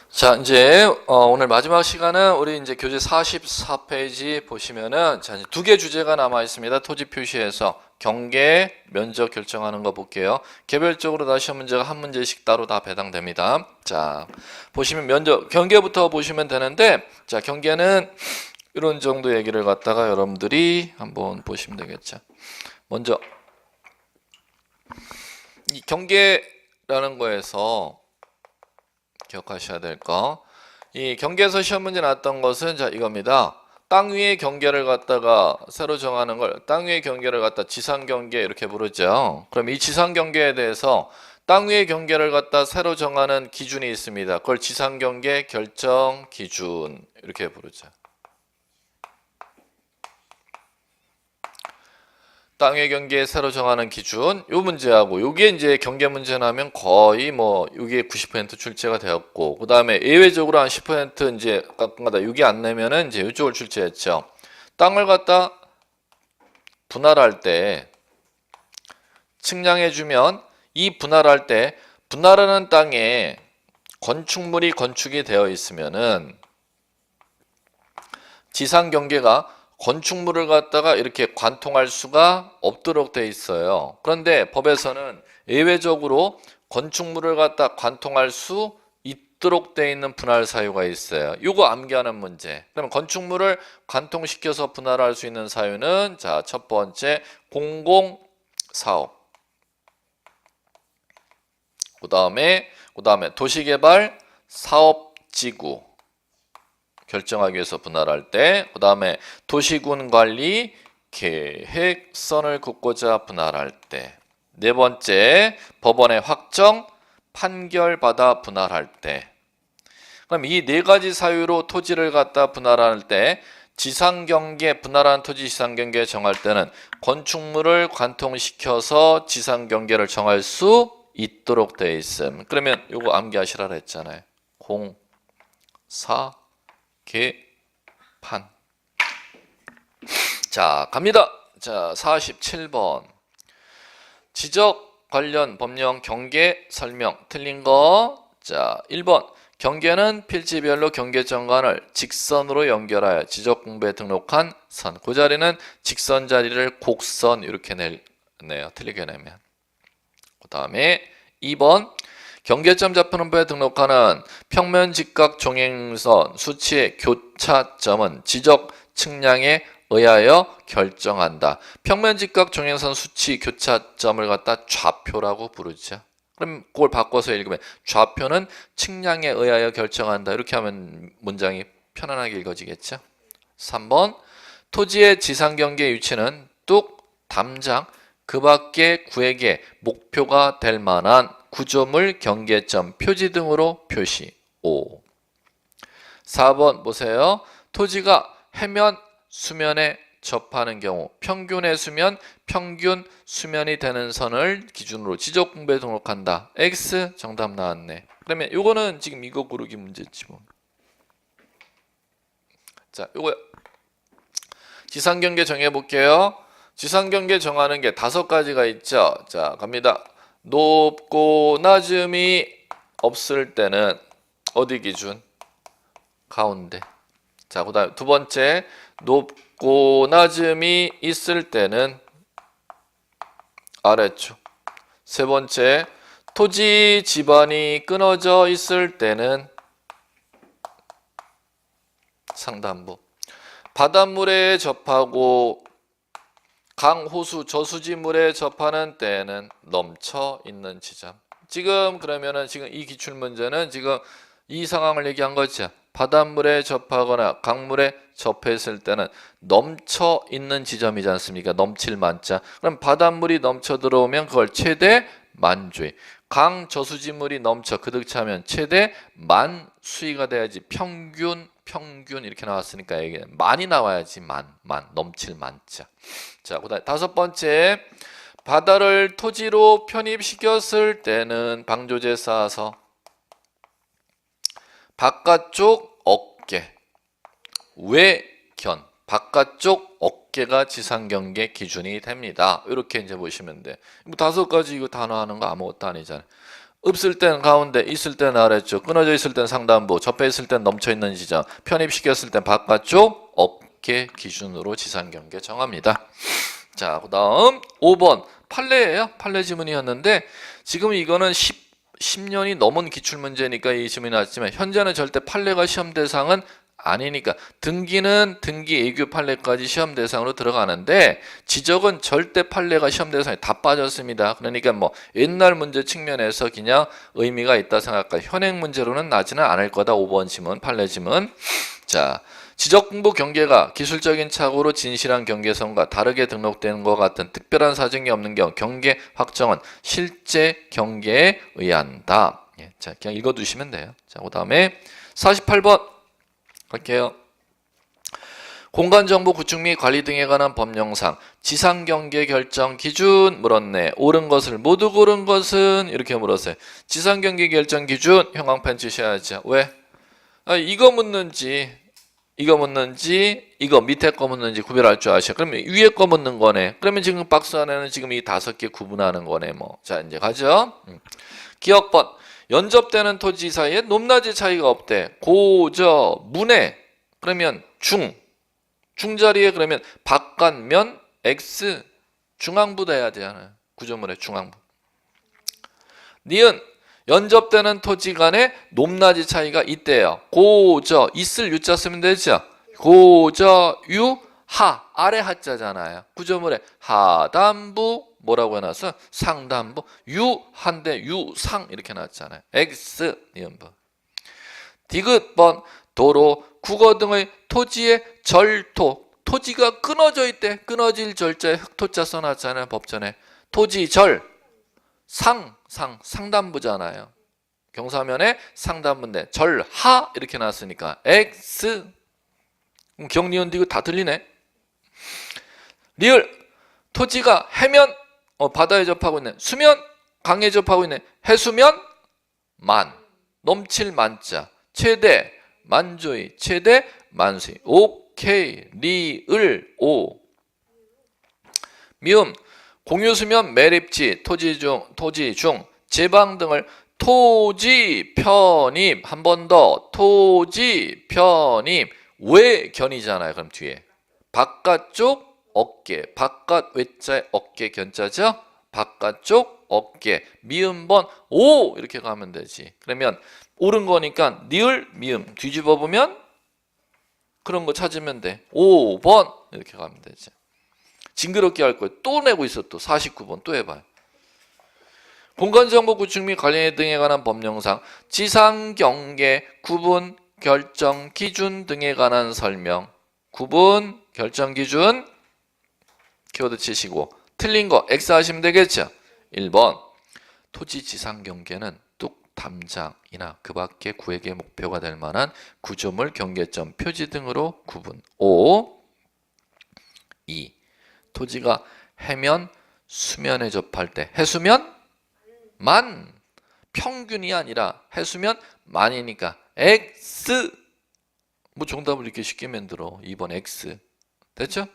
자, 이제 오늘 마지막 시간은 우리 이제 교재 44페이지 보시면은 자, 두 개 주제가 남아 있습니다. 토지 표시에서 경계, 면적 결정하는 거 볼게요. 개별적으로 다 시험 문제가 한 문제씩 따로 다 배당됩니다. 자, 보시면 면적, 경계부터 보시면 되는데, 자, 경계는 이런 정도 얘기를 갖다가 여러분들이 한번 보시면 되겠죠. 먼저 이 경계라는 거에서 기억하셔야 될 거. 이 경계에서 시험 문제 나왔던 것은 자 이겁니다. 땅 위의 경계를 갖다가 새로 정하는 걸 땅 위의 경계를 갖다 지상 경계 이렇게 부르죠. 그럼 이 지상 경계에 대해서 땅 위의 경계를 갖다 새로 정하는 기준이 있습니다. 그걸 지상 경계 결정 기준 이렇게 부르죠. 땅의 경계 새로 정하는 기준 요 문제하고 요게 이제 경계 문제 나면 거의 뭐 요게 90% 출제가 되었고 그 다음에 예외적으로 한 10% 이제 가끔가다 요게 안 내면은 이제 이쪽을 출제했죠. 땅을 갖다 분할할 때 측량해주면 이 분할할 때 분할하는 땅에 건축물이 건축이 되어 있으면은 지상 경계가 건축물을 갖다가 이렇게 관통할 수가 없도록 돼 있어요. 그런데 법에서는 예외적으로 건축물을 갖다 관통할 수 있도록 돼 있는 분할 사유가 있어요. 이거 암기하는 문제. 그러면 건축물을 관통시켜서 분할할 수 있는 사유는 자, 첫 번째 공공사업. 그다음에 도시개발 사업지구. 결정하기 위해서 분할할 때, 그 다음에 도시군 관리 계획선을 긋고자 분할할 때, 네 번째 법원의 확정 판결받아 분할할 때. 그럼 이 네 가지 사유로 토지를 갖다 분할할 때 지상경계 분할한 토지 지상경계 정할 때는 건축물을 관통시켜서 지상경계를 정할 수 있도록 되어 있음. 그러면 요거 암기하시라 했잖아요. 공사 개판. 자, 갑니다. 자, 47번. 지적 관련 법령 경계 설명 틀린 거. 자, 1번. 경계는 필지별로 경계정관을 직선으로 연결하여 지적 공부에 등록한 선. 그 자리는 직선 자리를 곡선 이렇게 내요. 틀리게 내면. 그 다음에 2번. 경계점 좌표넘버에 등록하는 평면 직각 종행선 수치의 교차점은 지적 측량에 의하여 결정한다. 평면 직각 종행선 수치 교차점을 갖다 좌표라고 부르죠. 그럼 그걸 바꿔서 읽으면 좌표는 측량에 의하여 결정한다. 이렇게 하면 문장이 편안하게 읽어지겠죠. 3번 토지의 지상경계 위치는 뚝, 담장, 그 밖의 구에게 목표가 될 만한 구조물, 경계점, 표지 등으로 표시. 5. 4번 보세요. 토지가 해면, 수면에 접하는 경우 평균의 수면, 평균 수면이 되는 선을 기준으로 지적 공부에 등록한다. X 정답 나왔네. 그러면 요거는 지금 이거 고르기 문제지 뭐. 자, 요거 지상경계 정해 볼게요. 지상경계 정하는 게 5가지가 있죠. 자, 갑니다. 높고 낮음이 없을 때는 어디 기준? 가운데. 자, 그 다음 두 번째 높고 낮음이 있을 때는 아래쪽. 세 번째 토지 지반이 끊어져 있을 때는 상단부. 바닷물에 접하고 강, 호수, 저수지물에 접하는 때에는 넘쳐 있는 지점. 지금 그러면은 지금 이 기출 문제는 지금 이 상황을 얘기한 거죠. 바닷물에 접하거나 강물에 접했을 때는 넘쳐 있는 지점이지 않습니까? 넘칠 만자. 그럼 바닷물이 넘쳐 들어오면 그걸 최대 만주의. 강, 저수지물이 넘쳐 그득 차면 최대 만수위가 돼야지. 평균 이렇게 나왔으니까 이게 많이 나와야지. 만 넘칠 만자. 자, 그다음 5번째 바다를 토지로 편입시켰을 때는 방조제 쌓아서 바깥쪽 어깨 외견 바깥쪽 어깨가 지상경계 기준이 됩니다. 이렇게 이제 보시면 돼. 뭐 5가지 이거 단어하는 거 아무것도 아니잖아요. 없을 땐 가운데, 있을 땐 아래쪽, 끊어져 있을 땐 상단부, 접해 있을 땐 넘쳐 있는 지점, 편입시켰을 땐 바깥쪽 어깨 기준으로 지상 경계 정합니다. 자, 그다음 5번 판례예요. 판례 지문이었는데 지금 이거는 10년이 넘은 기출 문제니까 이 지문이 나왔지만 현재는 절대 판례가 시험 대상은 아니니까 등기는 등기 애교 판례까지 시험 대상으로 들어가는데 지적은 절대 판례가 시험 대상에 다 빠졌습니다. 그러니까 뭐 옛날 문제 측면에서 그냥 의미가 있다 생각할까. 현행 문제로는 나지는 않을 거다. 5번 지문 판례 지문. 자, 지적공부 경계가 기술적인 착오로 진실한 경계선과 다르게 등록되는 것 같은 특별한 사정이 없는 경우 경계 확정은 실제 경계에 의한다. 예, 자, 그냥 읽어두시면 돼요. 자, 그 다음에 48번 갈게요. 공간정보 구축 및 관리 등에 관한 법령상 지상경계 결정 기준 물었네. 옳은 것을 모두 고른 것은 이렇게 물었어요. 지상경계 결정 기준 형광펜 치셔야죠. 왜? 이거 묻는지 이거 묻는지 이거 밑에 거 묻는지 구별할 줄 아셔. 그러면 위에 거 묻는 거네. 그러면 지금 박스 안에는 지금 이 5개 구분하는 거네. 뭐. 자, 이제 가죠. 기억번 연접되는 토지 사이에 높낮이 차이가 없대. 고저 문에 그러면 중자리에 그러면 바깥면 x 중앙부다 해야 되잖아요. 구조물의 중앙부. 니은 연접되는 토지 간에 높낮이 차이가 있대요. 고저 있을 유자 쓰면 되죠. 고저 유하 아래 하자잖아요. 구조물의 하단부 뭐라고 해놨어? 상단부 유한데 유상 이렇게 나왔잖아요. x 니은부. 디귿번 도로 국어 등의 토지의 절토 토지가 끊어져 있대. 끊어질 절자에 흑토자 써놨잖아요. 법전에 토지 절 상단부잖아요. 경사면에 상단부인데 절하 이렇게 나왔으니까 x 경리은 디귿 다 틀리네. 리을 토지가 해면 바다에 접하고 있네. 수면 강에 접하고 있네. 해수면 만 넘칠 만자 최대 만조의 최대 만수의 오케이 리을 오 미음 공유수면 매립지 토지 중 제방 등을 토지 편입 한 번 더 토지 편입 외견이잖아요. 그럼 뒤에 바깥쪽 어깨 바깥 외자에 어깨 견자죠. 바깥쪽 어깨 미음번 오 이렇게 가면 되지. 그러면 옳은 거니까 니을 미음 뒤집어 보면 그런 거 찾으면 돼. 5번 이렇게 가면 되지. 징그럽게 할 거예요. 또 내고 있어. 또 49번 또 해봐요. 공간정보 구축 및 관련 등에 관한 법령상 지상경계 구분 결정 기준 등에 관한 설명. 구분 결정 기준 키워드 치시고 틀린 거 X 하시면 되겠죠. 1번 토지 지상경계는 뚝 담장이나 그 밖의 구획의 목표가 될 만한 구조물 경계점 표지 등으로 구분. 5. 2. 토지가 해면 수면에 접할 때 해수면 만 평균이 아니라 해수면 만이니까 X 뭐 정답을 이렇게 쉽게 만들어. 2번 X 됐죠?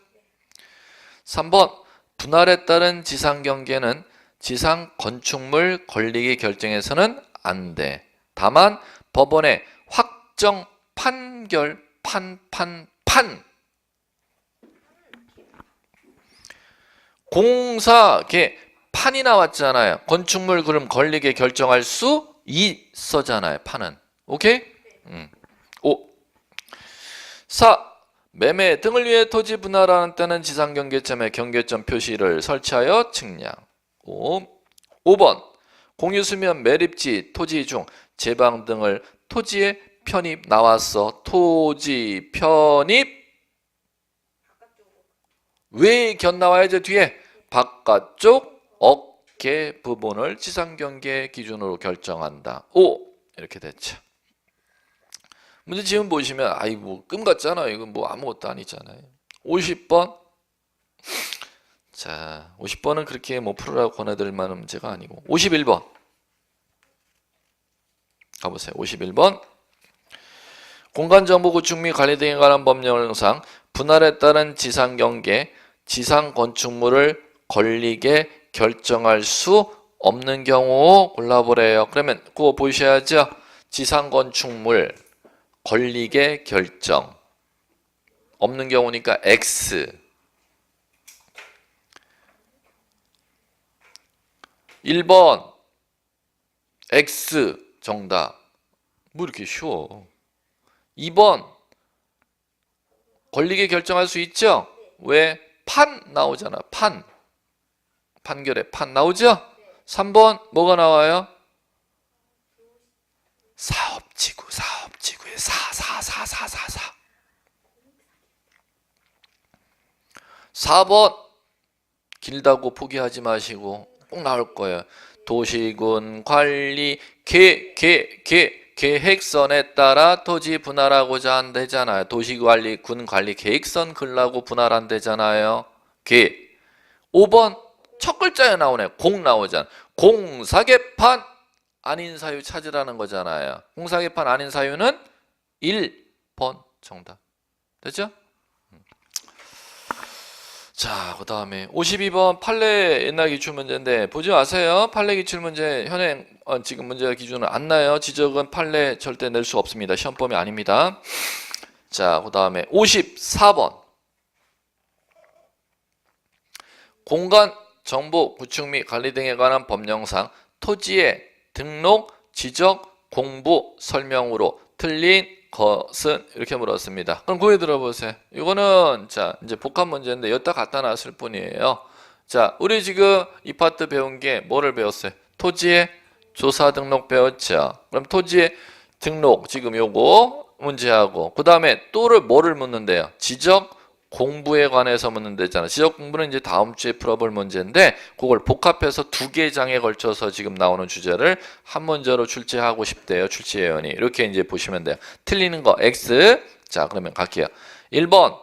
3번 분할에 따른 지상경계는 지상 건축물 권리기 결정에서는 안 돼. 다만 법원의 확정 판결 판 공사계 판이 나왔잖아요. 건축물 그럼 권리게 결정할 수 있어잖아요. 판은. 오케이? 5. 4. 매매 등을 위해 토지 분할하는 때는 지상경계점에 경계점 표시를 설치하여 측량. 5번 공유수면 매립지 토지 중 제방 등을 토지에 편입 나왔어. 토지 편입 왜 견 나와야죠? 뒤에 바깥쪽 어깨 부분을 지상경계 기준으로 결정한다. 5 이렇게 됐죠. 문제 지금 보시면 아이고 끔 같잖아요. 이건 뭐 아무것도 아니잖아요. 50번 자 50번은 그렇게 뭐 풀으라고 권해드릴 만한 문제가 아니고 51번 가보세요. 51번 공간정보 구축 및 관리 등에 관한 법령상 분할에 따른 지상경계 지상 건축물을 권리게 결정할 수 없는 경우 골라보래요. 그러면 그거 보셔야죠. 지상건축물 권리계 결정. 없는 경우니까 X. 1번 X 정답. 뭐 이렇게 쉬워. 2번 권리계 결정할 수 있죠? 왜? 판 나오잖아. 판. 판결에 판 나오죠? 3번 뭐가 나와요? 사업지구의 사. 4번 길다고 포기하지 마시고 꼭 나올 거예요. 도시군 관리 계획선에 따라 토지 분할하고자 한다잖아요. 도시관리 군 관리 계획선 걸라고 분할한다잖아요. 5번 첫 글자에 나오네. 공 나오잖아. 공사개판 아닌 사유 찾으라는 거잖아요. 공사개판 아닌 사유는 1번 정답. 됐죠? 자, 그 다음에 52번 판례 옛날 기출문제인데 보지 마세요. 판례 기출문제 현행 지금 문제 기준은 안 나요. 지적은 판례 절대 낼 수 없습니다. 시험범위 아닙니다. 자, 그 다음에 54번 공간 정보 구축 및 관리 등에 관한 법령상 토지의 등록, 지적, 공부, 설명으로 틀린 것은 이렇게 물었습니다. 그럼 고개 들어보세요. 이거는 자 이제 복합 문제인데 여기다 갖다 놨을 뿐이에요. 자, 우리 지금 이 파트 배운 게 뭐를 배웠어요? 토지의 조사 등록 배웠죠. 그럼 토지의 등록 지금 요거 문제하고 그 다음에 또를 뭐를 묻는데요? 지적 공부에 관해서 묻는 데잖아. 지적 공부는 이제 다음 주에 풀어볼 문제인데 그걸 복합해서 두 개 장에 걸쳐서 지금 나오는 주제를 한 문제로 출제하고 싶대요. 출제 예언이. 이렇게 이제 보시면 돼요. 틀리는 거 X. 자, 그러면 갈게요. 1번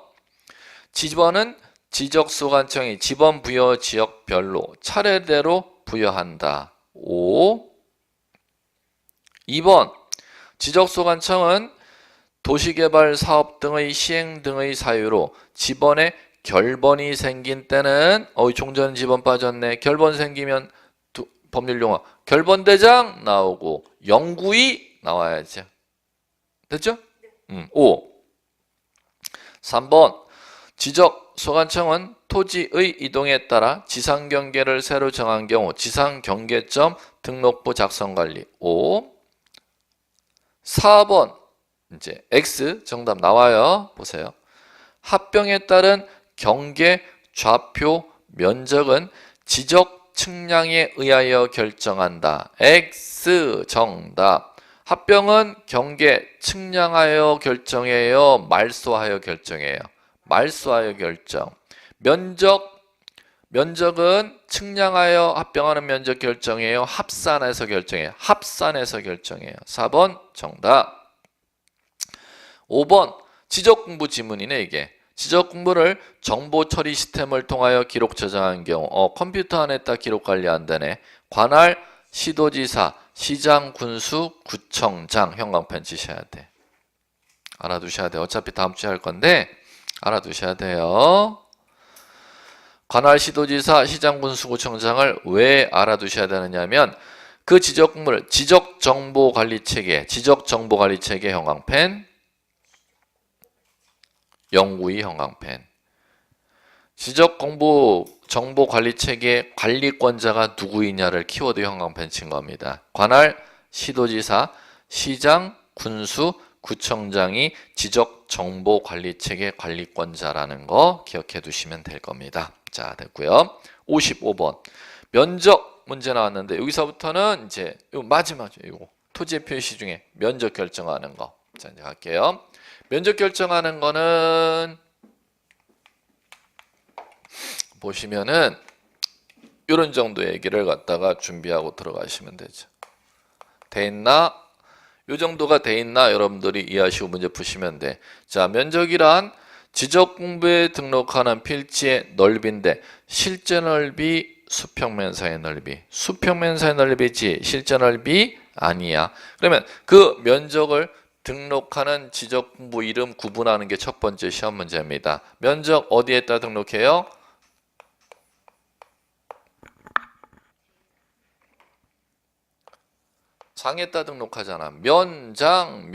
지번은 지적소관청이 지번 부여 지역별로 차례대로 부여한다. 5. 2번 지적소관청은 도시개발 사업 등의 시행 등의 사유로 지번에 결번이 생긴 때는 종전 지번 빠졌네. 결번 생기면 법률용어 결번대장 나오고 영구히 나와야지. 됐죠? 5. 3번 지적소관청은 토지의 이동에 따라 지상경계를 새로 정한 경우 지상경계점 등록부 작성관리. 5. 4번 이제 X 정답 나와요. 보세요. 합병에 따른 경계 좌표 면적은 지적 측량에 의하여 결정한다. X 정답. 합병은 경계 측량하여 결정해요. 말소하여 결정해요. 말소하여 결정. 면적은 측량하여 합병하는 면적 결정해요. 합산해서 결정해요. 합산해서 결정해요. 4번 정답. 5번 지적공부 지문이네. 이게 지적공부를 정보처리 시스템을 통하여 기록 저장한 경우 컴퓨터 안에다 기록 관리 안 되네. 관할 시도지사 시장 군수 구청장 형광펜 치셔야 돼. 알아두셔야 돼. 어차피 다음 주에 할 건데 알아두셔야 돼요. 관할 시도지사 시장 군수 구청장을 왜 알아두셔야 되느냐면 그 지적공부를 지적정보관리체계 형광펜 영구히 형광펜. 지적공부 정보관리체계 관리권자가 누구이냐를 키워드 형광펜 친 겁니다. 관할 시도지사, 시장, 군수, 구청장이 지적정보관리체계 관리권자라는 거 기억해 두시면 될 겁니다. 자, 됐고요. 55번 면적 문제 나왔는데 여기서부터는 이제 요 마지막 이거 토지의 표시 중에 면적 결정하는 거. 자, 이제 갈게요. 면적 결정하는 거는 보시면은 이런 정도 얘기를 갖다가 준비하고 들어가시면 되죠. 돼 있나? 요 정도가 돼 있나? 여러분들이 이해하시고 문제 푸시면 돼. 자, 면적이란 지적 공부에 등록하는 필지의 넓이인데 실제 넓이 수평면사의 넓이. 수평면사의 넓이지 실제 넓이 아니야. 그러면 그 면적을 등록하는 지적공부 이름 구분하는 게 첫 번째 시험 문제입니다. 면적 어디에다 등록해요? 장에다 등록하잖아. 면장.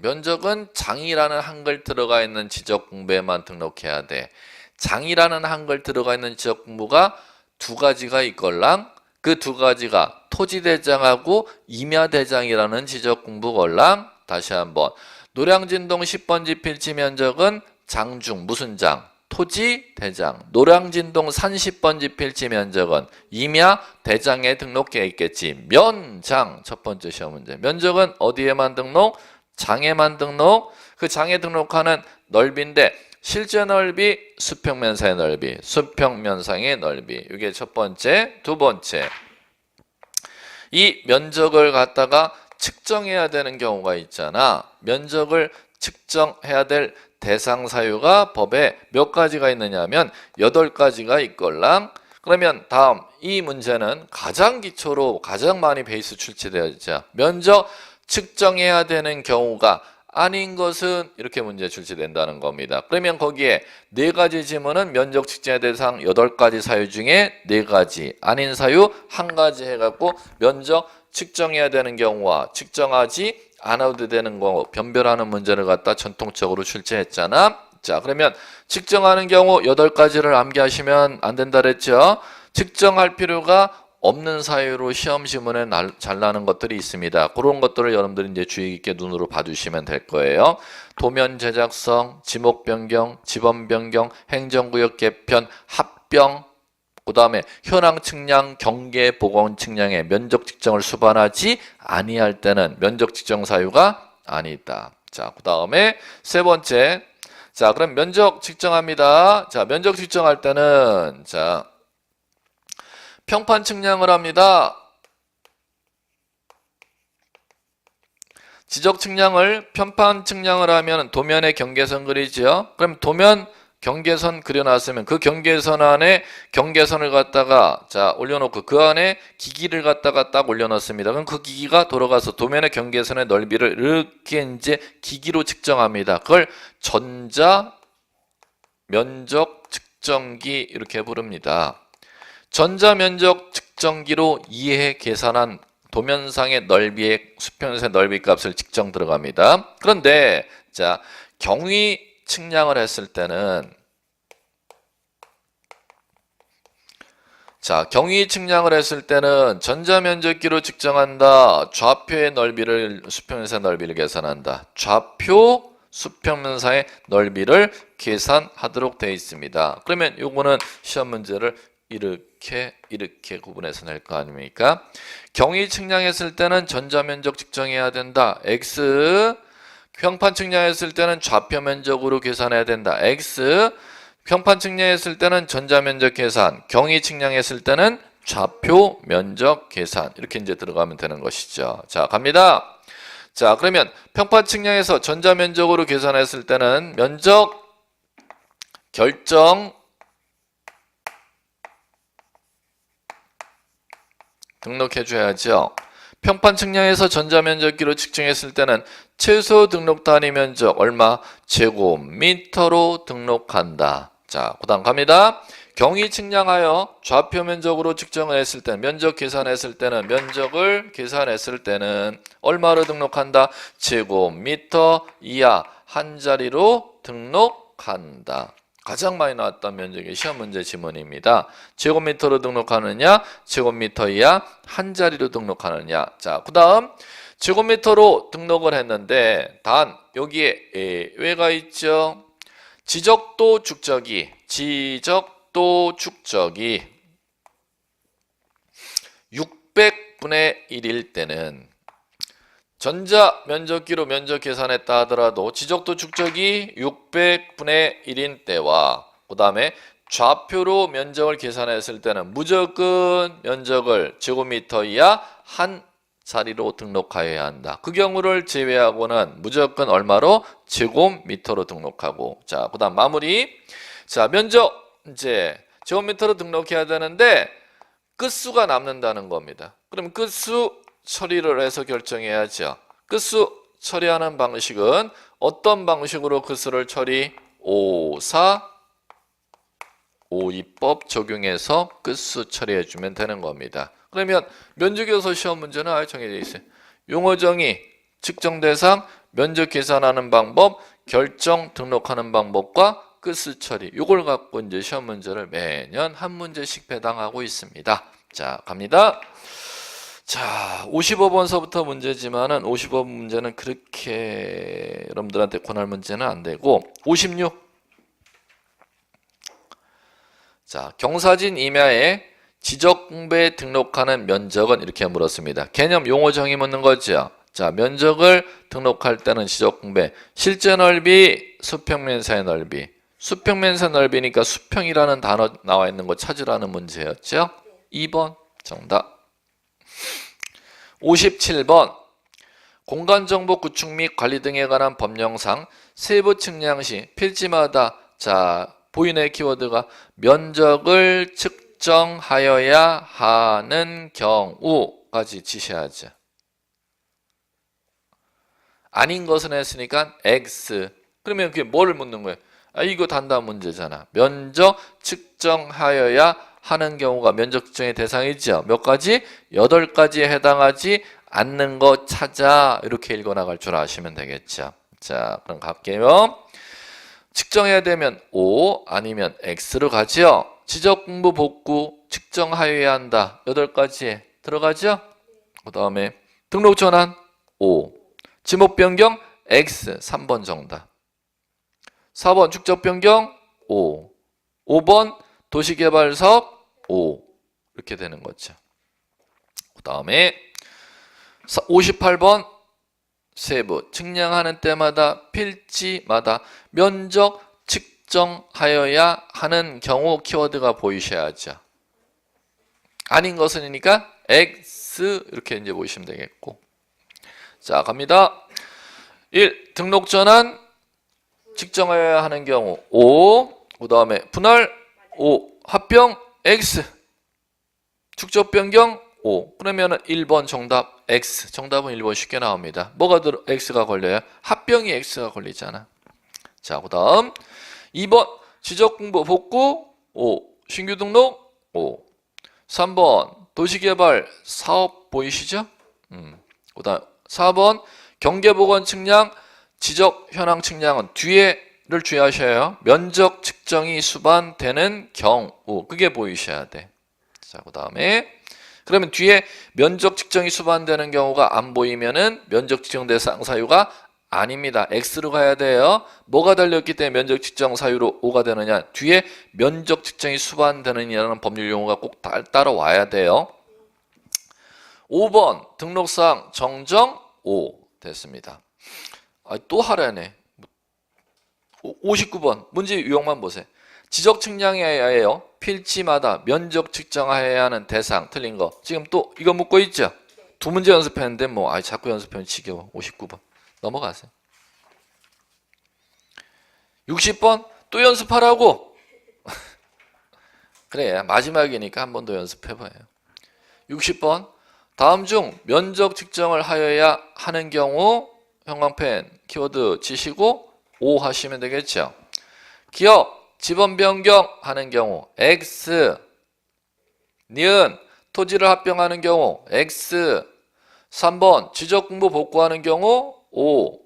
면적은 장이라는 한글 들어가 있는 지적공부에만 등록해야 돼. 장이라는 한글 들어가 있는 지적공부가 두 가지가 있걸랑. 그 두 가지가 토지대장하고 임야대장이라는 지적공부걸랑. 다시 한번. 노량진동 10번지 필지 면적은 장중 무슨 장? 토지대장. 노량진동 산 10번지 필지 면적은 임야대장에 등록해 있겠지. 면장. 첫 번째 시험 문제. 면적은 어디에만 등록? 장에만 등록. 그 장에 등록하는 넓이인데 실제 넓이, 수평면상의 넓이, 수평면상의 넓이. 이게 첫 번째. 두 번째. 이 면적을 갖다가 측정해야 되는 경우가 있잖아. 면적을 측정해야 될 대상 사유가 법에 몇 가지가 있느냐면 8가지가 있걸랑. 그러면 다음 이 문제는 가장 기초로 가장 많이 베이스 출제되어 있죠. 면적 측정해야 되는 경우가 아닌 것은 이렇게 문제 출제된다는 겁니다. 그러면 거기에 4가지 지문은 면적 측정의 대상 8가지 사유 중에 4가지, 아닌 사유 1가지 해갖고 면적 측정해야 되는 경우와 측정하지 않아도 되는 경우 변별하는 문제를 갖다 전통적으로 출제했잖아. 자, 그러면 측정하는 경우 8가지를 암기하시면 안 된다 그랬죠. 측정할 필요가 없는 사유로 시험 지문에 잘 나는 것들이 있습니다. 그런 것들을 여러분들이 이제 주의 깊게 눈으로 봐주시면 될 거예요. 도면 제작성, 지목 변경, 지번 변경, 행정구역 개편, 합병, 그 다음에 현황 측량, 경계, 보건 측량의 면적 측정을 수반하지 아니할 때는 면적 측정 사유가 아니다. 자, 그 다음에 세 번째. 자, 그럼 면적 측정합니다. 자, 면적 측정할 때는 자, 평판 측량을 합니다. 지적 측량을 편판 측량을 하면 도면의 경계선 그리죠. 그럼 도면 경계선 그려놨으면 그 경계선 안에 경계선을 갖다가 자 올려놓고 그 안에 기기를 갖다가 딱 올려놓습니다. 그럼 그 기기가 돌아가서 도면의 경계선의 넓이를 이렇게 이제 기기로 측정합니다. 그걸 전자 면적 측정기 이렇게 부릅니다. 전자 면적 측정기로 이해 계산한 도면상의 넓이의 수평선의 넓이 값을 측정 들어갑니다. 그런데 자 경위 측량을 했을 때는 경위 측량을 했을 때는 전자면적기로 측정한다. 좌표의 넓이를 수평면사의 넓이를 계산한다. 좌표 수평면사의 넓이를 계산하도록 되어 있습니다. 그러면 요거는 시험 문제를 이렇게 구분해서 낼 거 아닙니까? 경위 측량했을 때는 전자면적 측정해야 된다. X. 평판 측량했을 때는 좌표 면적으로 계산해야 된다. X. 평판 측량했을 때는 전자면적 계산. 경위 측량했을 때는 좌표 면적 계산. 이렇게 이제 들어가면 되는 것이죠. 자, 갑니다. 자, 그러면 평판 측량에서 전자면적으로 계산했을 때는 면적 결정 등록해 줘야죠. 평판 측량에서 전자면적기로 측정했을 때는 최소 등록 단위 면적 얼마? 제곱미터로 등록한다. 자, 그 다음 갑니다. 경위 측량하여 좌표 면적으로 측정을 했을 때 면적 계산했을 때는 면적을 계산했을 때는 얼마로 등록한다? 제곱미터 이하 한 자리로 등록한다. 가장 많이 나왔던 면적의 시험 문제 지문입니다. 제곱미터로 등록하느냐, 제곱미터 이하 한 자리로 등록하느냐. 자, 그 다음 제곱미터로 등록을 했는데 단 여기에 왜가 있죠? 지적도 축적이 600분의 1일 때는 전자 면적기로 면적 계산했다 하더라도 지적도 축적이 600분의 1인 때와 그 다음에 좌표로 면적을 계산했을 때는 무조건 면적을 제곱미터 이하 한 자리로 등록하여야 한다. 그 경우를 제외하고는 무조건 얼마로? 제곱미터로 등록하고. 자, 그 다음 마무리. 자, 면적 이제 제곱미터로 등록해야 되는데 끝수가 남는다는 겁니다. 그럼 끝수 처리를 해서 결정해야죠. 끝수 처리하는 방식은 어떤 방식으로 끝수를 처리? 5, 4, 오이법 적용해서 끝수 처리해 주면 되는 겁니다. 그러면 면적요소 시험 문제는 아예 정해져 있어요. 용어 정의, 측정 대상, 면적 계산하는 방법, 결정 등록하는 방법과 끝수 처리. 요걸 갖고 이제 시험 문제를 매년 한 문제씩 배당하고 있습니다. 자, 갑니다. 자, 55번서부터 문제지만은 55번 문제는 그렇게 여러분들한테 권할 문제는 안 되고 56. 자, 경사진 임야에 지적 공부에 등록하는 면적은 이렇게 물었습니다. 개념 용어 정의 묻는 거죠. 자, 면적을 등록할 때는 지적 공배, 실제 넓이, 수평면사의 넓이. 수평면사 넓이니까 수평이라는 단어 나와 있는 거 찾으라는 문제였죠. 2번 정답. 57번 공간정보 구축 및 관리 등에 관한 법령상 세부 측량 시 필지마다 자 보이네 키워드가 면적을 측정하여야 하는 경우까지 지시하죠. 아닌 것은 했으니까 X. 그러면 그게 뭐를 묻는 거예요? 아, 이거 단답 문제잖아. 면적 측정하여야 하는 경우가 면적 측정의 대상이죠. 몇 가지? 8가지에 해당하지 않는 거 찾아. 이렇게 읽어나갈 줄 아시면 되겠죠. 자, 그럼 갈게요. 측정해야 되면 O 아니면 X로 가죠. 지적 공부 복구 측정하여야 한다. 8가지에 들어가죠. 그 다음에 등록 전환 O, 지목 변경 X. 3번 정답. 4번 축적 변경 O, 5번 도시개발 사업 O. 이렇게 되는 거죠. 그 다음에 58번 세부 측량하는 때마다 필지마다 면적 측정하여야 하는 경우 키워드가 보이셔야죠. 아닌 것은이니까 X 이렇게 이제 보시면 되겠고. 자, 갑니다. 1. 등록 전환 측정하여야 하는 경우 O. 그 다음에 분할 O. 합병 X. 축적 변경 O. 그러면은 1번 정답 X. 정답은 1번 쉽게 나옵니다. 뭐가 X가 걸려요? 합병이 X가 걸리잖아. 자, 그 다음 2번 지적 공부 복구 O. 신규 등록 O. 3번 도시개발 사업 보이시죠? 그 다음 4번 경계보건 측량 지적 현황 측량은 뒤에를 주의하셔야 면적 측정이 수반되는 경우. 그게 보이셔야 돼. 자, 그 다음에 그러면 뒤에 면적 측정이 수반되는 경우가 안 보이면은 면적 측정 대상 사유가 아닙니다. X로 가야 돼요. 뭐가 달렸기 때문에 면적 측정 사유로 O가 되느냐? 뒤에 면적 측정이 수반되느냐는 법률 용어가 꼭 따라와야 돼요. 5번 등록사항 정정 O 됐습니다. 아, 또 하라네. 59번 문제 유형만 보세요. 지적 측량해야 해요. 필지마다 면적 측정해야 하는 대상 틀린 거. 지금 또 이거 묻고 있죠? 2문제 연습했는데 뭐 자꾸 연습하면 지겨워. 59번 넘어가세요. 60번 또 연습하라고. 그래 마지막이니까 한 번 더 연습해봐요. 60번 다음 중 면적 측정을 하여야 하는 경우 형광펜 키워드 치시고 O 하시면 되겠죠. 기업 지번 변경하는 경우 X. 니은 토지를 합병하는 경우 X. 3번 지적 공부 복구하는 경우 O.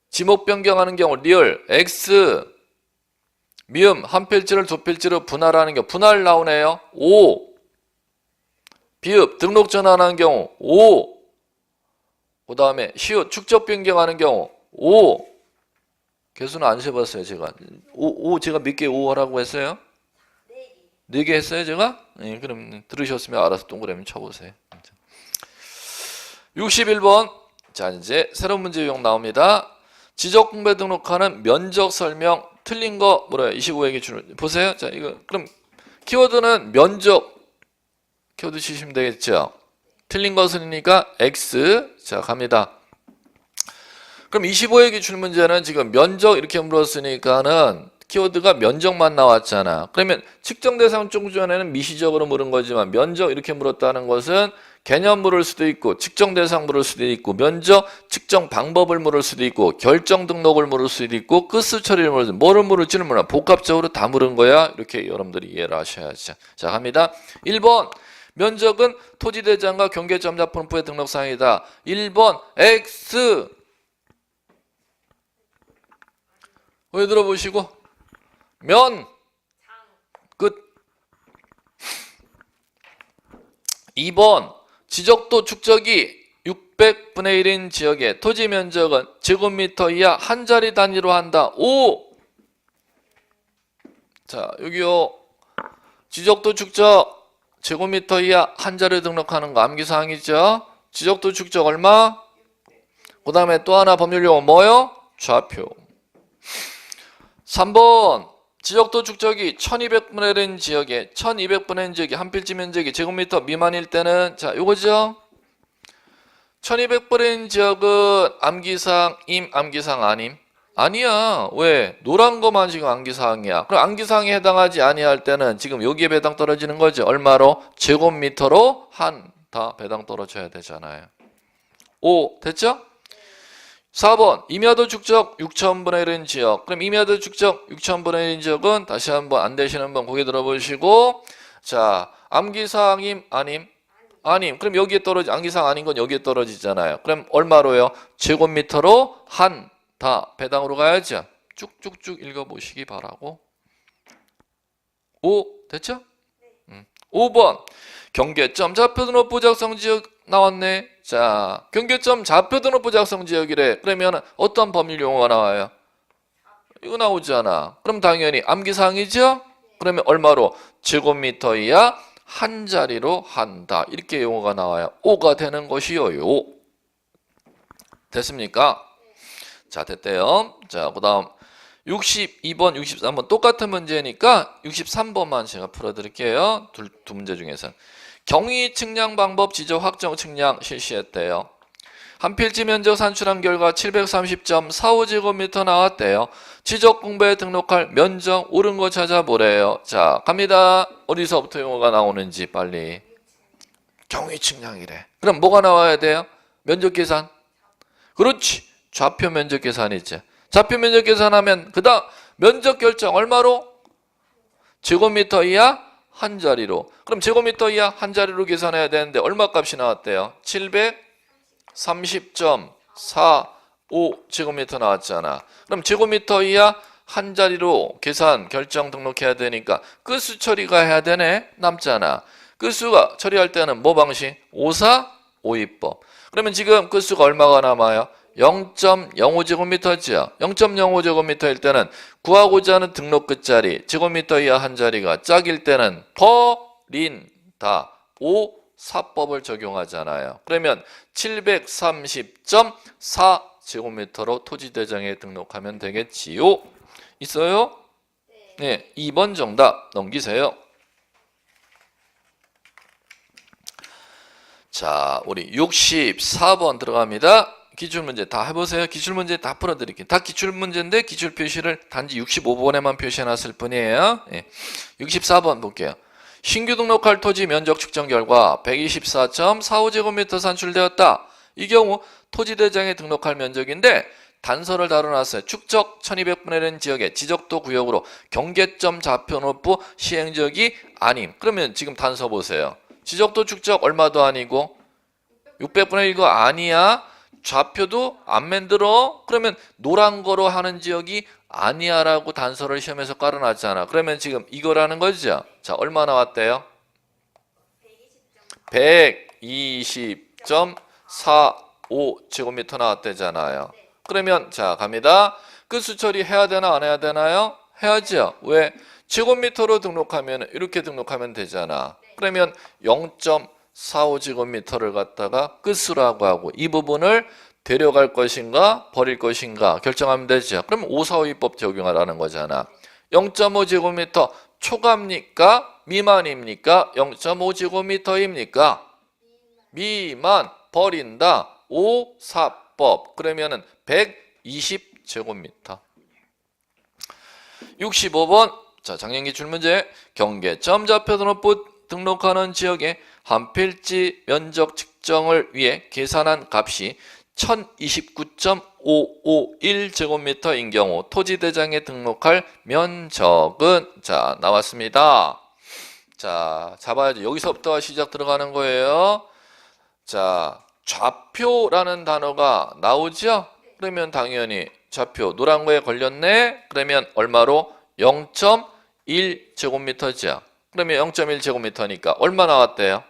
지목 변경하는 경우 리을 X. 미음 한 필지를 두 필지로 분할하는 경우 분할 나오네요. O. 비읍 등록 전환하는 경우 O. 그 다음에 시읒 축적 변경하는 경우 O. 개수는 안 세봤어요 제가. O 제가 몇 개 O 하라고 했어요? 4개 했어요 제가? 네, 그럼 들으셨으면 알아서 동그라미 쳐보세요. 61번 자 이제 새로운 문제 유형 나옵니다. 지적 공배 등록하는 면적 설명 틀린 거 뭐래요? 25에게 주는 보세요. 자 이거 그럼 키워드는 면적 키워드 치시면 되겠죠. 틀린 것은이니까 X. 자 갑니다. 그럼 25에게 줄 문제는 지금 면적 이렇게 물었으니까는 키워드가 면적만 나왔잖아. 그러면 측정 대상 쪽전에는 미시적으로 물은 거지만 면적 이렇게 물었다는 것은 개념 물을 수도 있고 측정 대상 물을 수도 있고 면적 측정 방법을 물을 수도 있고 결정 등록을 물을 수도 있고 끝수 처리를 물을 수도 있고 뭐를 물을지는 몰라. 복합적으로 다 물은 거야. 이렇게 여러분들이 이해를 하셔야죠. 자, 갑니다. 1번 면적은 토지대장과 경계점 자본부의 등록사항이다. 1번 X. 왜 들어보시고 면 끝. 2번 지적도 축적이 600분의 1인 지역의 토지 면적은 제곱미터 이하 한 자리 단위로 한다. 5. 자, 여기요. 지적도 축적 제곱미터 이하 한 자리 등록하는 거 암기사항이죠. 지적도 축적 얼마? 그 다음에 또 하나 법률용어 뭐요? 좌표. 3번 지적도 축적이 1200분의 1인 지역에 1200분의 1 지역이 한 필지 면적이 제곱미터 미만일 때는 자 요거죠. 1200분의 1 지역은 암기사항 임 암기사항 아님? 아니야. 왜? 노란 거만 지금 암기사항이야. 그럼 암기사항에 해당하지 아니할 때는 지금 여기에 배당 떨어지는 거죠. 얼마로? 제곱미터로 한 다 배당 떨어져야 되잖아요. 5 됐죠? 4번 임야도 축적 6000분의 1인 지역. 그럼 임야도 축적 6000분의 1인 지역은 다시 한번 안 되시는 분 고개 들어보시고 자 암기사항임 아님? 아님. 그럼 여기에 떨어지 암기사항 아닌 건 여기에 떨어지잖아요. 그럼 얼마로요? 제곱미터로 한 다 배당으로 가야죠. 쭉쭉쭉 읽어보시기 바라고. 5 됐죠? 5번 경계점 좌표등록부 작성 지역 나왔네. 자, 경계점 좌표등록부 작성 지역이래. 그러면 어떤 법률 용어가 나와요? 이거 나오잖아. 그럼 당연히 암기사항이죠? 그러면 얼마로? 제곱미터 이하 한 자리로 한다. 이렇게 용어가 나와요. 5가 되는 것이요. 됐습니까? 자, 됐대요. 자, 그 다음 62번, 63번 똑같은 문제니까 63번만 제가 풀어드릴게요. 두 문제 중에서. 경위 측량 방법 지적 확정 측량 실시했대요. 한 필지 면적 산출한 결과 730.45제곱미터 나왔대요. 지적 공부에 등록할 면적 옳은 거 찾아보래요. 자, 갑니다. 어디서부터 용어가 나오는지 빨리. 경위 측량이래. 그럼 뭐가 나와야 돼요? 면적 계산. 그렇지. 좌표 면적 계산이지. 좌표 면적 계산하면 그 다음 면적 결정 얼마로? 제곱미터 이하 한 자리로. 그럼 제곱미터 이하 한 자리로 계산해야 되는데 얼마 값이 나왔대요? 730.45 제곱미터 나왔잖아. 그럼 제곱미터 이하 한 자리로 계산 결정 등록해야 되니까 끝수 처리가 해야 되네. 남잖아. 끝수가 처리할 때는 뭐 방식? 5452법. 그러면 지금 끝수가 얼마가 남아요? 0.05제곱미터죠. 0.05제곱미터일 때는 구하고자 하는 등록 끝자리 제곱미터 이하 한 자리가 짝일 때는 버린다. 5사법을 적용하잖아요. 그러면 730.4제곱미터로 토지대장에 등록하면 되겠지요. 있어요? 네, 2번 정답 넘기세요. 자, 우리 64번 들어갑니다. 기출문제 다 해보세요. 기출문제 다 풀어드릴게요. 다 기출문제인데 기출 표시를 단지 65번에만 표시해놨을 뿐이에요. 64번 볼게요. 신규 등록할 토지 면적 측정 결과 124.45제곱미터 산출되었다. 이 경우 토지대장에 등록할 면적인데 단서를 달아놨어요. 축적 1200분의 1 지역의 지적도 구역으로 경계점 좌표노부 시행지역이 아님. 그러면 지금 단서 보세요. 지적도 축적 얼마도 아니고 600분의 1거 아니야. 좌표도 안 만들어. 그러면 노란 거로 하는 지역이 아니야 라고 단서를 시험에서 깔아놨잖아. 그러면 지금 이거라는 거죠. 자, 얼마 나왔대요? 120.45제곱미터 나왔대잖아요. 그러면 자 갑니다. 끝수 처리 해야 되나 안 해야 되나요? 해야죠. 왜? 제곱미터로 등록하면 이렇게 등록하면 되잖아. 그러면 0.45제곱미터를 갖다가 끝수라고 하고 이 부분을 데려갈 것인가 버릴 것인가 결정하면 되죠. 그럼 542법 적용하라는 거잖아. 0.5제곱미터 초과입니까? 미만입니까? 0.5제곱미터입니까? 미만 버린다. 5사법 그러면은 120제곱미터. 65번 자 작년 기출문제 경계점 좌표등록부 등록하는 지역의 한 필지 면적 측정을 위해 계산한 값이 1029.551제곱미터인 경우 토지대장에 등록할 면적은 자 나왔습니다. 자 잡아야죠. 여기서부터 시작 들어가는 거예요. 자 좌표라는 단어가 나오죠? 그러면 당연히 좌표 노란 거에 걸렸네? 그러면 얼마로? 0.1제곱미터죠. 그러면 0.1제곱미터니까 얼마 나왔대요?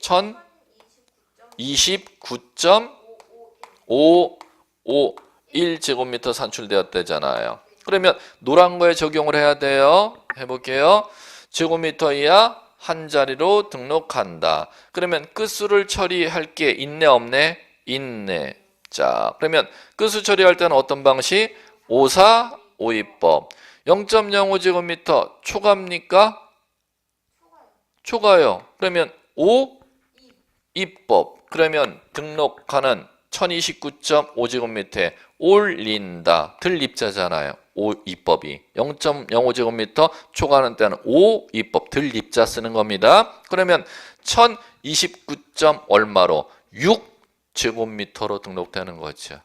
1029.551제곱미터 산출되었대잖아요. 그러면 노란 거에 적용을 해야 돼요. 해볼게요. 제곱미터 이하 한 자리로 등록한다. 그러면 끝수를 처리할 게 있네 없네? 있네. 자 그러면 끝수 처리할 때는 어떤 방식? 5452법. 0.05제곱미터 초과입니까? 초과요. 그러면 5입법. 그러면 등록하는 1029.5제곱미터에 올린다. 들입자잖아요. 5입법이 0.05제곱미터 초과하는 때는 5입법 들입자 쓰는 겁니다. 그러면 1029. 얼마로? 6제곱미터로 등록되는 거죠.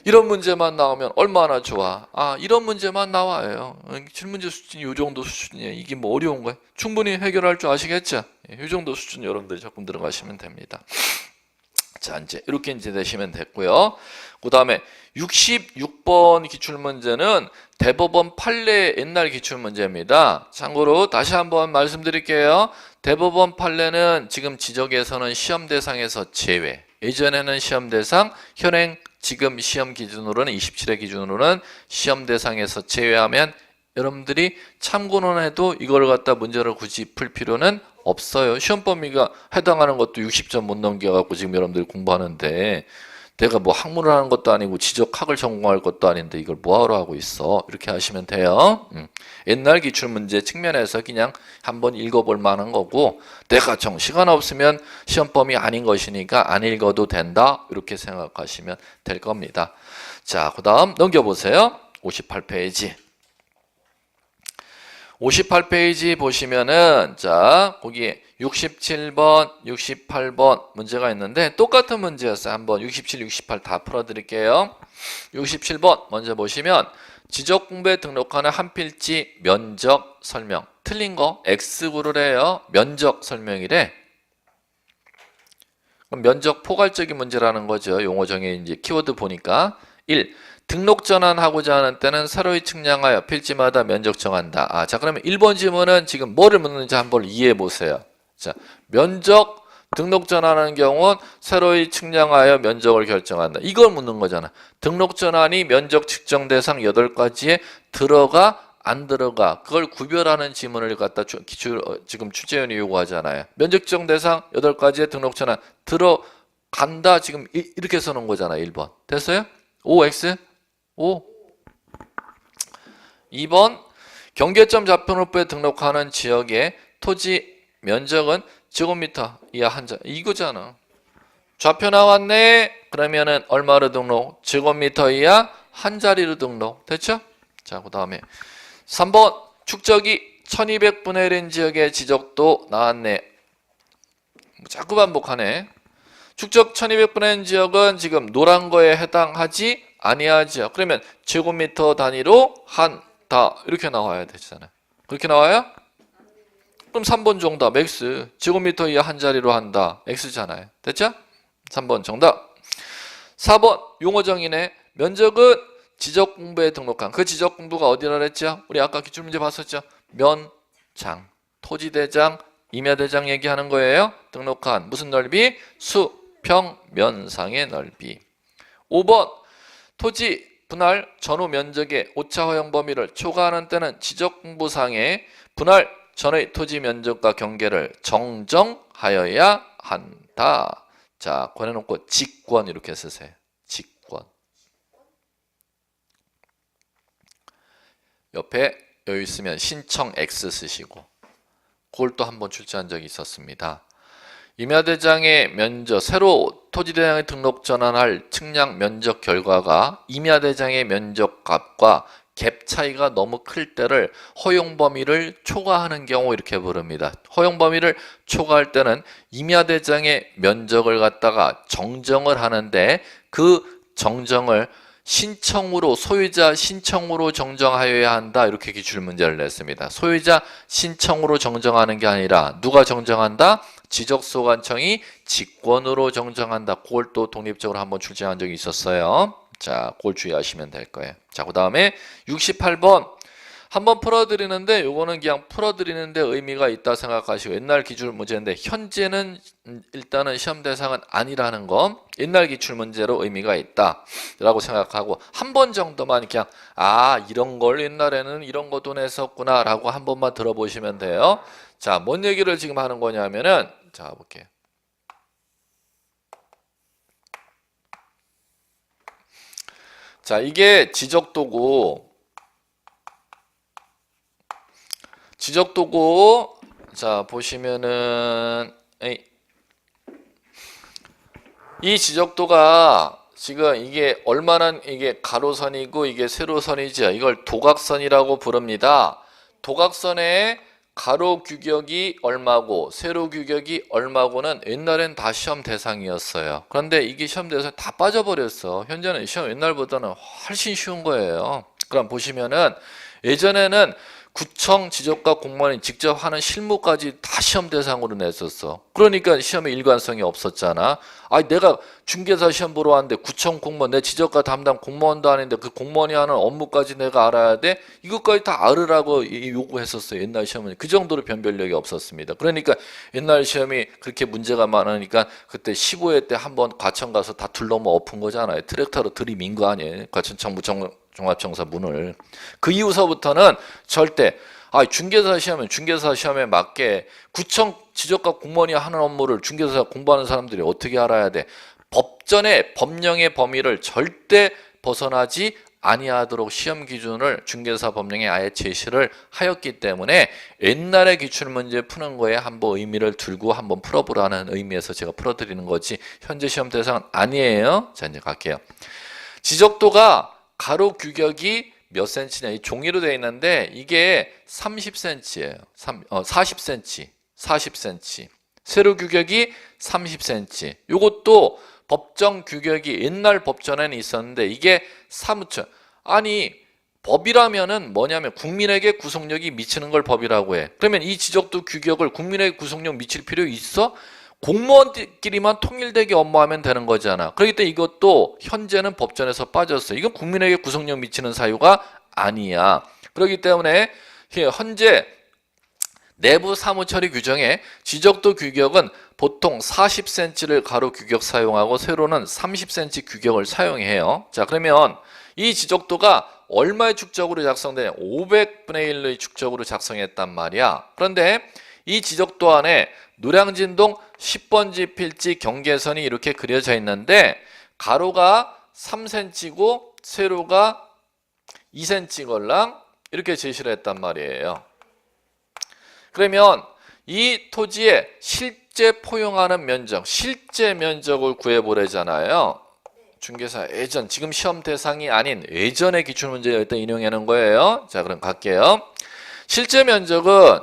이런 문제만 나오면 얼마나 좋아. 아 이런 문제만 나와요. 질문제 수준이 이 정도 수준이에요. 이게 뭐 어려운 거예요. 충분히 해결할 줄 아시겠죠? 이 정도 수준 여러분들이 조금 들어가시면 됩니다. 자 이제 이렇게 이제 되시면 됐고요. 그 다음에 66번 기출문제는 대법원 판례 옛날 기출문제입니다. 참고로 다시 한번 말씀드릴게요. 대법원 판례는 지금 지적에서는 시험 대상에서 제외. 예전에는 시험 대상, 현행 지금 시험 기준으로는 27회 기준으로는 시험 대상에서 제외하면 여러분들이 참고는 해도 이걸 갖다 문제를 굳이 풀 필요는 없어요. 시험 범위가 해당하는 것도 60점 못 넘겨갖고 지금 여러분들이 공부하는데 내가 뭐 학문을 하는 것도 아니고 지적학을 전공할 것도 아닌데 이걸 뭐하러 하고 있어. 이렇게 하시면 돼요. 옛날 기출문제 측면에서 그냥 한번 읽어볼 만한 거고 내가 시간 없으면 시험 범위 아닌 것이니까 안 읽어도 된다. 이렇게 생각하시면 될 겁니다. 자, 그 다음 넘겨보세요. 58페이지. 58페이지 보시면은 자 거기에 67번, 68번 문제가 있는데 똑같은 문제였어요. 한번 67, 68 다 풀어드릴게요. 67번 먼저 보시면 지적공부에 등록하는 한 필지 면적 설명. 틀린 거 X구를 해요. 면적 설명이래. 그럼 면적 포괄적인 문제라는 거죠. 용어 정의 이제 키워드 보니까 1. 등록 전환하고자 하는 때는 새로이 측량하여 필지마다 면적 정한다. 자 그러면 1번 지문은 지금 뭐를 묻는지 한번 이해해 보세요. 자, 면적 등록 전환하는 경우는 새로이 측량하여 면적을 결정한다. 이걸 묻는 거잖아. 등록 전환이 면적 측정 대상 8가지에 들어가 안 들어가 그걸 구별하는 지문을 갖다 지금 출제위원이 요구하잖아요. 면적 측정 대상 8가지에 등록 전환 들어간다. 지금 이렇게 써놓은 거잖아. 1번. 됐어요? OX? 5. 2번 경계점 좌표등록부에 등록하는 지역의 토지 면적은 제곱미터 이하 한 자. 이거잖아. 좌표 나왔네. 그러면은 얼마로 등록? 제곱미터 이하 한 자리로 등록. 됐죠? 자, 그 다음에 3번 축적이 1200분의 1인 지역의 지적도 나왔네. 자꾸 반복하네. 축적 1200분의 1 지역은 지금 노란 거에 해당하지 아니하죠. 그러면 제곱미터 단위로 한다 이렇게 나와야 되잖아요. 그렇게 나와요? 그럼 3번 정답 X. 제곱미터 이하 한 자리로 한다. X잖아요. 됐죠? 3번 정답. 4번 용어 정의네. 면적은 지적공부에 등록한 그 지적공부가 어디라 그랬죠? 우리 아까 기출문제 봤었죠? 면장, 토지대장, 임야대장 얘기하는 거예요. 등록한 무슨 넓이? 수평면상의 넓이. 5번 토지 분할 전후 면적의 오차 허용 범위를 초과하는 때는 지적공부상의 분할 전의 토지 면적과 경계를 정정하여야 한다. 자, 권해놓고 직권 이렇게 쓰세요. 직권. 옆에 여유 있으면 신청 X 쓰시고 그걸 또 한번 출제한 적이 있었습니다. 임야대장의 면적, 새로 토지대장에 등록 전환할 측량 면적 결과가 임야대장의 면적값과 갭 차이가 너무 클 때를 허용 범위를 초과하는 경우 이렇게 부릅니다. 허용 범위를 초과할 때는 임야대장의 면적을 갖다가 정정을 하는데 그 정정을 신청으로 소유자 신청으로 정정하여야 한다 이렇게 기출문제를 냈습니다. 소유자 신청으로 정정하는 게 아니라 누가 정정한다? 지적소관청이 직권으로 정정한다. 그걸 또 독립적으로 한번 출제한 적이 있었어요. 자, 그걸 주의하시면 될 거예요. 자, 그 다음에 68번 한번 풀어드리는데 요거는 그냥 풀어드리는데 의미가 있다 생각하시고 옛날 기출 문제인데 현재는 일단은 시험 대상은 아니라는 거 옛날 기출 문제로 의미가 있다 라고 생각하고 한 번 정도만 그냥 이런 걸 옛날에는 이런 것도 냈었구나 라고 한 번만 들어보시면 돼요. 자, 뭔 얘기를 지금 하는 거냐면은 자 볼게요. 자, 이게 지적도고 자 보시면은 이 지적도가 지금 이게 얼마나 이게 가로선이고 이게 세로선이죠. 이걸 도각선이라고 부릅니다. 도각선의 가로 규격이 얼마고 세로 규격이 얼마고는 옛날엔 다 시험 대상이었어요. 그런데 이게 시험 대상 다 빠져버렸어. 현재는 시험 옛날보다는 훨씬 쉬운 거예요. 그럼 보시면은 예전에는 구청 지적과 공무원이 직접 하는 실무까지 다 시험 대상으로 냈었어. 그러니까 시험에 일관성이 없었잖아. 내가 중개사 시험 보러 왔는데 구청 공무원, 내 지적과 담당 공무원도 아닌데 그 공무원이 하는 업무까지 내가 알아야 돼? 이것까지 다 알으라고 요구했었어요. 옛날 시험은 그 정도로 변별력이 없었습니다. 그러니까 옛날 시험이 그렇게 문제가 많으니까 그때 15회 때 한번 과천 가서 다 둘러모 엎은 거잖아요. 트랙터로 들이민 거 아니에요. 과천 정부청 종합청사 문을. 그 이후서부터는 절대 중개사 시험은 중개사 시험에 맞게 구청 지적과 공무원이 하는 업무를 중개사 공부하는 사람들이 어떻게 알아야 돼? 법전의 법령의 범위를 절대 벗어나지 아니하도록 시험 기준을 중개사 법령에 아예 제시를 하였기 때문에 옛날에 기출문제 푸는 거에 한번 의미를 들고 한번 풀어보라는 의미에서 제가 풀어드리는 거지 현재 시험 대상은 아니에요. 자, 이제 갈게요. 지적도가 가로 규격이 몇 cm냐? 이 종이로 되어 있는데 이게 30cm예요. 40cm. 40cm. 세로 규격이 30cm. 요것도 법정 규격이 옛날 법전에는 있었는데 이게 사무처. 법이라면은 뭐냐면 국민에게 구속력이 미치는 걸 법이라고 해. 그러면 이 지적도 규격을 국민에게 구속력 미칠 필요 있어? 공무원끼리만 통일되게 업무하면 되는 거잖아. 그렇기 때문에 이것도 현재는 법전에서 빠졌어. 이건 국민에게 구속력 미치는 사유가 아니야. 그렇기 때문에 현재 내부 사무처리 규정에 지적도 규격은 보통 40cm를 가로 규격 사용하고 세로는 30cm 규격을 사용해요. 자, 그러면 이 지적도가 얼마의 축적으로 작성되냐? 500분의 1의 축적으로 작성했단 말이야. 그런데 이 지적도 안에 노량진동 10번지 필지 경계선이 이렇게 그려져 있는데 가로가 3cm고 세로가 2cm 걸랑 이렇게 제시를 했단 말이에요. 그러면 이 토지의 실제 포용하는 면적, 실제 면적을 구해보래잖아요. 중개사 예전, 지금 시험 대상이 아닌 예전의 기출문제를 일단 인용해 놓은 거예요. 자, 그럼 갈게요. 실제 면적은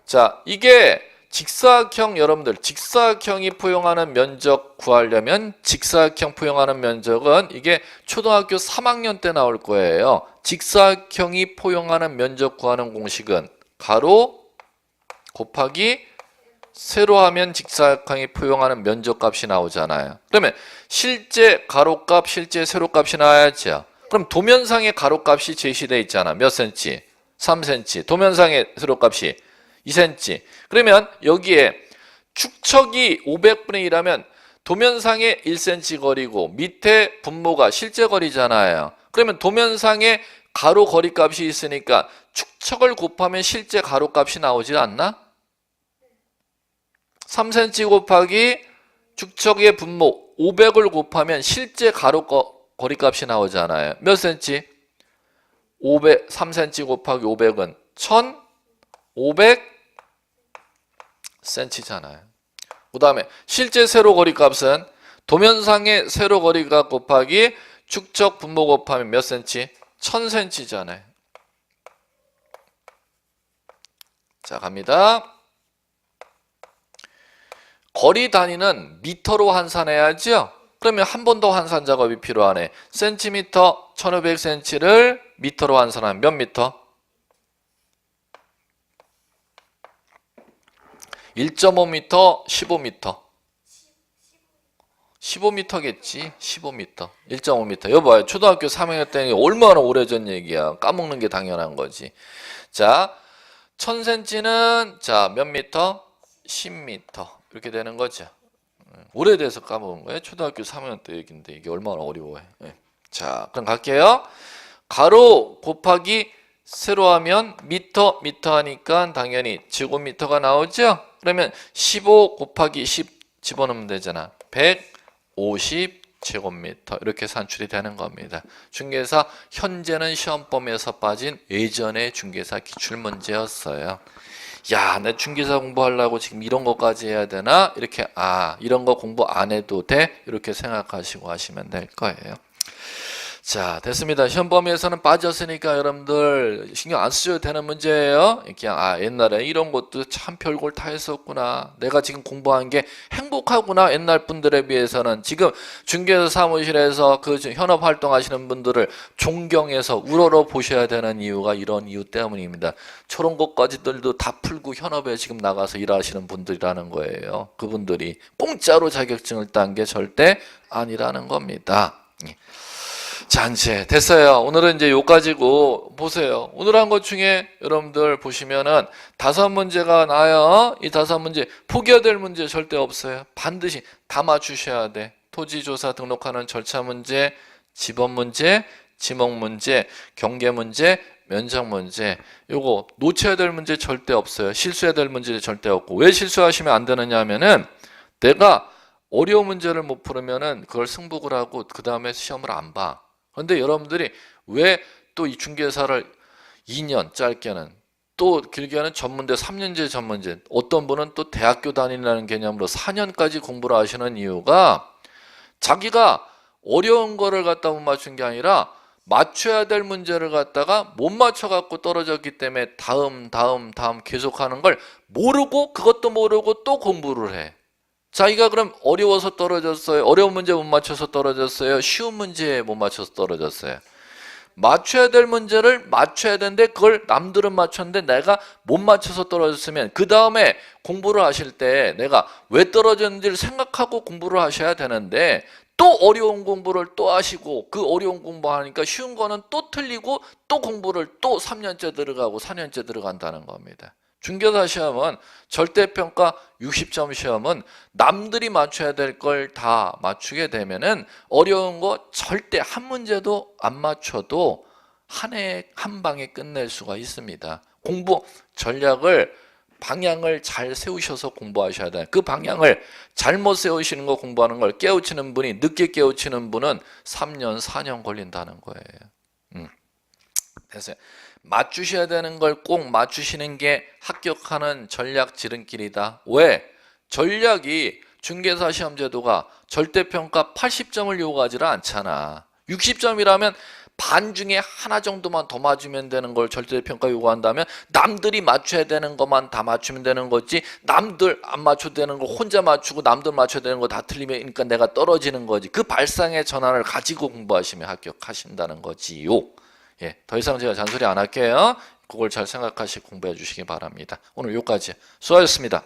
자, 이게 직사각형 여러분들 직사각형이 포용하는 면적 구하려면 직사각형 포용하는 면적은 이게 초등학교 3학년 때 나올 거예요. 직사각형이 포용하는 면적 구하는 공식은 가로 곱하기 세로 하면 직사각형이 포용하는 면적 값이 나오잖아요. 그러면 실제 가로값 실제 세로값이 나와야죠. 그럼 도면상의 가로값이 제시되어 있잖아. 몇 cm? 3cm. 도면상의 세로값이 2cm. 그러면 여기에 축척이 500분의 1하면 도면상의 1cm 거리고 밑에 분모가 실제 거리잖아요. 그러면 도면상의 가로 거리 값이 있으니까 축척을 곱하면 실제 가로 값이 나오지 않나? 3cm 곱하기 축척의 분모 500을 곱하면 실제 가로 거리 값이 나오잖아요. 몇 cm? 3cm 곱하기 500은 1500cm잖아요. 그 다음에 실제 세로 거리 값은 도면상의 세로 거리값 곱하기 축척 분모 곱하면 몇 cm? 1000cm잖아요. 자, 갑니다. 거리 단위는 미터로 환산해야죠. 그러면 한 번 더 환산 작업이 필요하네. 센티미터 1500cm를 미터로 환산하면 몇 미터? 1.5m, 15m. 15m겠지. 15m. 1.5m. 여봐요. 초등학교 3학년 때는 얼마나 오래전 얘기야. 까먹는 게 당연한 거지. 자, 1000cm는 자, 몇 미터? 10m. 이렇게 되는 거죠. 오래돼서 까먹은 거예요. 초등학교 3학년 때 얘기인데 이게 얼마나 어려워요. 자, 그럼 갈게요. 가로 곱하기 세로 하면 미터 하니까 당연히 제곱미터가 나오죠. 그러면 15 곱하기 10 집어넣으면 되잖아. 150 제곱미터 이렇게 산출이 되는 겁니다. 중개사 현재는 시험범위에서 빠진 예전의 중개사 기출문제였어요. 야, 내 중개사 공부하려고 지금 이런 것까지 해야 되나? 이렇게 이런 거 공부 안 해도 돼? 이렇게 생각하시고 하시면 될 거예요. 자, 됐습니다. 시험 범위에서는 빠졌으니까 여러분들 신경 안 쓰셔도 되는 문제예요. 그냥 옛날에 이런 것도 참 별걸 다 했었구나. 내가 지금 공부한 게 행복하구나. 옛날 분들에 비해서는 지금 중개사 사무실에서 그 현업 활동하시는 분들을 존경해서 우러러 보셔야 되는 이유가 이런 이유 때문입니다. 저런 것까지들도 다 풀고 현업에 지금 나가서 일하시는 분들이라는 거예요. 그분들이 공짜로 자격증을 딴 게 절대 아니라는 겁니다. 자, 이제 됐어요. 오늘은 이제 요까지고 보세요. 오늘 한 것 중에 여러분들 보시면은 5문제가 나요. 이 5문제 포기해야 될 문제 절대 없어요. 반드시 다 맞추셔야 돼. 토지조사 등록하는 절차 문제, 지번 문제, 지목 문제, 경계 문제, 면적 문제. 요거 놓쳐야 될 문제 절대 없어요. 실수해야 될 문제 절대 없고. 왜 실수하시면 안 되느냐 하면은 내가 어려운 문제를 못 풀으면은 그걸 승복을 하고 그 다음에 시험을 안 봐. 그런데 여러분들이 왜 또 이 중개사를 2년 짧게는 또 길게는 전문대 3년제 전문제 어떤 분은 또 대학교 다니라는 개념으로 4년까지 공부를 하시는 이유가 자기가 어려운 거를 갖다 못 맞춘 게 아니라 맞춰야 될 문제를 갖다가 못 맞춰갖고 떨어졌기 때문에 다음 계속하는 걸 모르고 그것도 모르고 또 공부를 해. 자기가 그럼 어려워서 떨어졌어요? 어려운 문제 못 맞춰서 떨어졌어요? 쉬운 문제에 못 맞춰서 떨어졌어요? 맞춰야 될 문제를 맞춰야 되는데 그걸 남들은 맞췄는데 내가 못 맞춰서 떨어졌으면 그 다음에 공부를 하실 때 내가 왜 떨어졌는지를 생각하고 공부를 하셔야 되는데 또 어려운 공부를 또 하시고 그 어려운 공부하니까 쉬운 거는 또 틀리고 또 공부를 또 3년째 들어가고 4년째 들어간다는 겁니다. 중개사 시험은 절대평가 60점 시험은 남들이 맞춰야 될 걸 다 맞추게 되면은 어려운 거 절대 한 문제도 안 맞춰도 한 해 한 방에 끝낼 수가 있습니다. 공부 전략을 방향을 잘 세우셔서 공부하셔야 돼요. 그 방향을 잘못 세우시는 거 공부하는 걸 깨우치는 분이 늦게 깨우치는 분은 3년 4년 걸린다는 거예요. 됐어요. 맞추셔야 되는 걸 꼭 맞추시는 게 합격하는 전략 지름길이다. 왜? 전략이 중개사 시험 제도가 절대평가 80점을 요구하지를 않잖아. 60점이라면 반 중에 하나 정도만 더 맞으면 되는 걸 절대평가 요구한다면 남들이 맞춰야 되는 것만 다 맞추면 되는 거지 남들 안 맞춰도 되는 거 혼자 맞추고 남들 맞춰야 되는 거 다 틀리면 그러니까 내가 떨어지는 거지. 그 발상의 전환을 가지고 공부하시면 합격하신다는 거지요. 예, 더 이상 제가 잔소리 안 할게요. 그걸 잘 생각하시고 공부해 주시기 바랍니다. 오늘 여기까지 수고하셨습니다.